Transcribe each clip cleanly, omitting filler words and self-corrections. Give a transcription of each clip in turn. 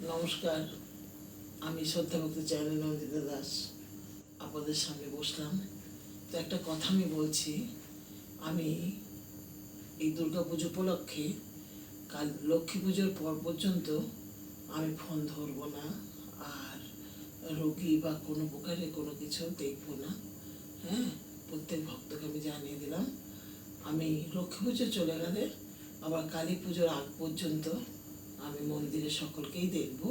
নমস্কার, আমি শ্রদ্ধা ভক্তি চ্যানেল নন্দিতা দাস আপনাদের সামনে বসলাম। তো একটা কথা আমি বলছি, আমি এই দুর্গা পুজো উপলক্ষে কাল লক্ষ্মী পুজোর পর পর্যন্ত আমি ফোন ধরবো না, আর রোগী বা কোনো প্রকারে কোনো কিছু দেখবো না। হ্যাঁ, প্রত্যেক ভক্তকে আমি জানিয়ে দিলাম। আমি লক্ষ্মী পুজো চলে গেলে আবার কালী পুজোর আগ পর্যন্ত আমি মন্দিরে সকলকেই দেখব।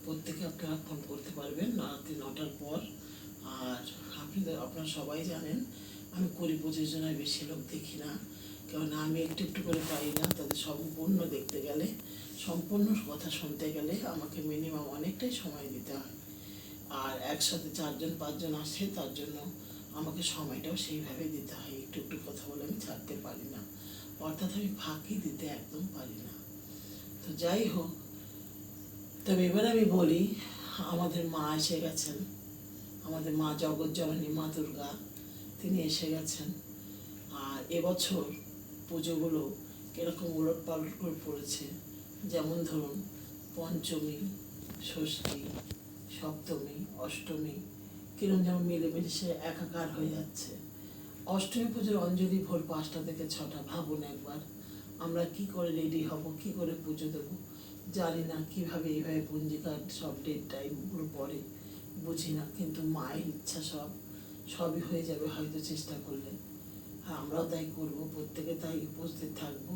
প্রত্যেকে আপনারা ফোন করতে পারবেন রাত্রি 9টার পর। আর আপনারা সবাই জানেন আমি কুড়ি 25 জনের বেশি লোক দেখি না, কেননা আমি একটু একটু করে পাই না। তাদের সম্পূর্ণ দেখতে গেলে, সম্পূর্ণ কথা শুনতে গেলে আমাকে মিনিমাম অনেকটাই সময় দিতে হয়। আর একসাথে 4-5 জন আসে, তার জন্য আমাকে সময়টাও সেইভাবে দিতে হয়। একটু একটু কথা বলে আমি ছাড়তে পারি না, অর্থাৎ আমি ফাঁকি দিতে একদম পারি না। তো যাই হোক, তবে এবার আমি বলি, আমাদের মা এসে গেছেন, আমাদের মা জগৎজননী মা দুর্গা, তিনি এসে গেছেন। আর এবছর পুজোগুলো কীরকম উলট পালট করে পড়েছে, যেমন ধরুন পঞ্চমী, ষষ্ঠী, সপ্তমী, অষ্টমী কিরম যেন মিলেমিশে একাকার হয়ে যাচ্ছে। অষ্টমী পুজোর অঞ্জলি ভোর 5টা থেকে 6টা। ভাবুন একবার, আমরা কি করে রেডি হব, কি করে পুজো দেবো জানি না, কীভাবে এইভাবে পঞ্জিকার সব ডেট টাইমগুলো পড়ে বুঝি না, কিন্তু মায়ের ইচ্ছা সবই হয়ে যাবে হয়তো চেষ্টা করলে। হ্যাঁ, আমরাও তাই করব, প্রত্যেকে তাই উপস্থিত থাকবো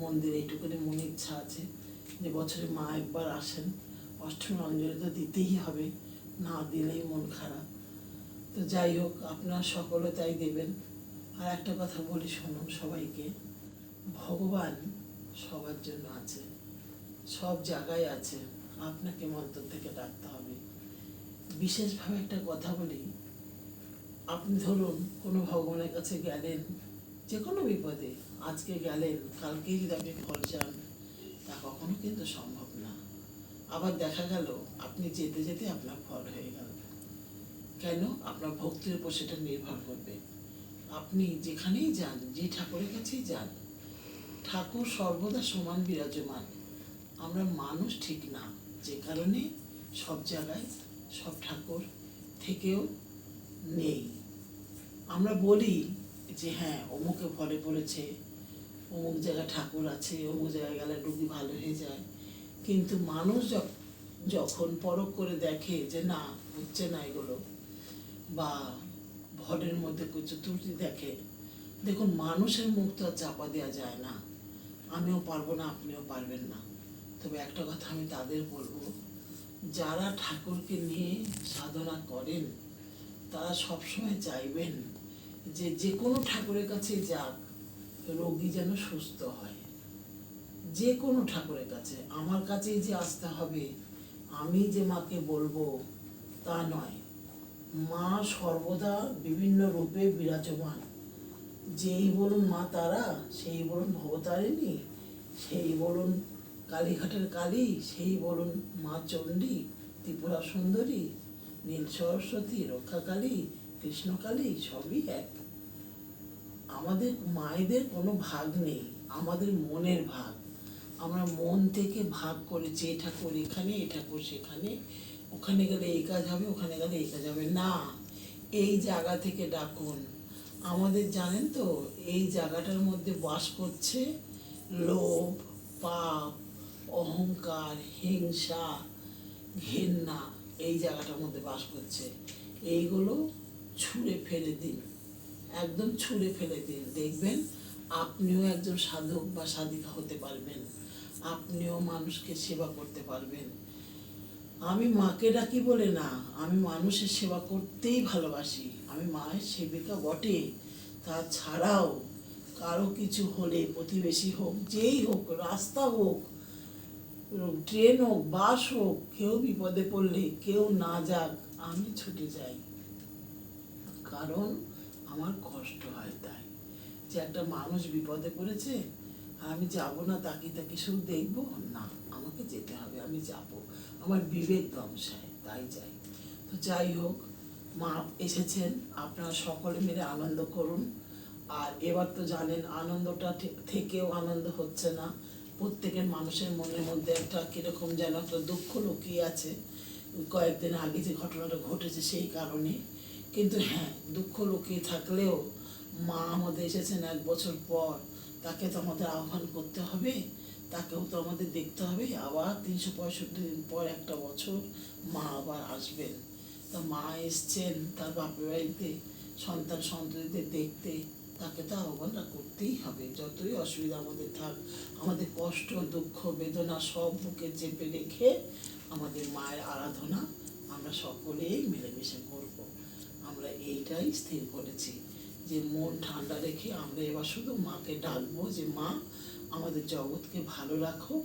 মন্দিরে। এইটুকুনি মনে ইচ্ছা আছে যে বছরে মা একবার আসেন, অষ্টমীর অঞ্জলি তো দিতেই হবে, না দিলেই মন খারাপ। তো যাই হোক, আপনারা সকলে তাই দেবেন। আর একটা কথা বলি শুনুন সবাইকে, ভগবান সবার জন্য আছে, সব জায়গায় আছে, আপনাকে মন্তর থেকে ডাকতে হবে। বিশেষভাবে একটা কথা বলি, আপনি ধরুন কোনো ভগবানের কাছে গেলেন যে কোনো বিপদে, আজকে গেলেন, কালকেই যদি আপনি ফল চান, তা কখনো কিন্তু সম্ভব না। আবার দেখা গেল আপনি যেতে যেতে আপনার ফল হয়ে গেল। কেন? আপনার ভক্তির উপর সেটা নির্ভর করবে। আপনি যেখানেই যান, যে ঠাকুরের কাছেই যান, ঠাকুর সর্বদা সমান বিরাজমান। আমরা মানুষ ঠিক না, যে কারণে সব জায়গায় সব ঠাকুর থেকেও নেই। আমরা বলি যে হ্যাঁ অমুকে ফলে পড়েছে, অমুক জায়গায় ঠাকুর আছে, অমুক জায়গায় গেলে রোগী ভালো হয়ে যায়, কিন্তু মানুষ যখন পরখ করে দেখে যে না হচ্ছে না এগুলো, বা ভরের মধ্যে কিছু ত্রুটি দেখে, দেখুন মানুষের মুখ তো আর চাপা দেওয়া যায় না। আমিও পারবো না, আপনিও পারবেন না। তবে একটা কথা আমি তাদের বলবো, যারা ঠাকুরকে নিয়ে সাধনা করেন তারা সবসময় চাইবেন যে যে কোনো ঠাকুরের কাছে যাক, রোগী যেন সুস্থ হয়। যে কোনো ঠাকুরের কাছে, আমার কাছেই যে আসতে হবে, আমি যে মাকে বলবো তা নয়। মা সর্বদা বিভিন্ন রূপে বিরাজমান। যেই বলুন মা তারা, সেই বলুন ভবতারিণী, সেই বলুন কালীঘাটের কালী, সেই বলুন মা চণ্ডী, ত্রিপুরা সুন্দরী, নীল সরস্বতী, রক্ষাকালী, কৃষ্ণকালী, সবই এক। আমাদের মায়েদের কোনো ভাগ নেই, আমাদের মনের ভাগ। আমরা মন থেকে ভাগ করেছি, এ ঠাকুর এখানে, এ ঠাকুর সেখানে, ওখানে গেলে এই কাজ হবে, ওখানে গেলে এই কাজ হবে না। এই জায়গা থেকে ডাকুন। আমাদের জানেন তো, এই জায়গাটার মধ্যে বাস করছে লোভ, পাপ, অহংকার, হিংসা, ঘৃণা, এই জায়গাটার মধ্যে বাস করছে। এইগুলো ছুঁড়ে ফেলে দিন, একদম ছুঁড়ে ফেলে দিন, দেখবেন আপনিও একজন সাধক বা সাধিকা হতে পারবেন, আপনিও মানুষকে সেবা করতে পারবেন। আমি মাকে ডাকি বলে না, আমি মানুষের সেবা করতেই ভালোবাসি, আমি মায়ের সেবিকা বটে। তাছাড়াও কারো কিছু হলে, প্রতিবেশী হোক, যেই হোক, রাস্তা হোক, ট্রেন হোক, বাস হোক, কেউ বিপদে পড়লে কেউ না যাক, আমি ছুটে যাই, কারণ আমার কষ্ট হয়। তাই যে একটা মানুষ বিপদে পড়েছে, আমি যাব না তাকে শুধু দেখবো না, আমাকে যেতে হবে, আমি যাব, আমার বিবেক ধ্বংসায়, তাই যাই। তো যাই হোক, মা এসেছেন, আপনারা সকলে মিলে আনন্দ করুন। আর এবার তো জানেন আনন্দটা থেকেও আনন্দ হচ্ছে না, প্রত্যেকের মানুষের মনের মধ্যে একটা কীরকম যেন একটা দুঃখ লুকিয়ে আছে কয়েকদিন আগে যে ঘটনাটা ঘটেছে সেই কারণে। কিন্তু হ্যাঁ, দুঃখ লুকিয়ে থাকলেও মা আমাদের এসেছেন 1 বছর পর, তাকে তো আমাদের আহ্বান করতে হবে, তাকেও তো আমাদের দেখতে হবে। আবার 365 দিন পর একটা বছর মা আবার আসবেন। তা মা এসছেন তার বাপের বাড়িতে সন্তান সন্ততিদের দেখতে, তাকে তো আহ্বানটা করতেই হবে। যতই অসুবিধা আমাদের থাক, আমাদের কষ্ট দুঃখ বেদনা সব বুকে চেপে রেখে আমাদের মায়ের আরাধনা আমরা সকলেই মিলেমিশে করব। আমরা এইটাই স্থির করেছি যে মন ঠান্ডা রেখে আমরা এবার শুধু মাকে ডাকবো যে মা, আমাদের জগৎকে ভালো রাখো,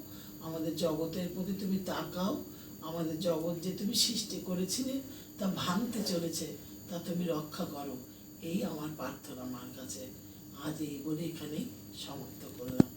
আমাদের জগতের প্রতি তুমি তাকাও, আমাদের জগৎ যে তুমি সৃষ্টি করেছিলে তা ভাঙতে চলেছে, তা তুমি রক্ষা করো। এই আমার প্রার্থনা মার কাছে। আজ এই বলে এখানে সমাপ্ত করলাম।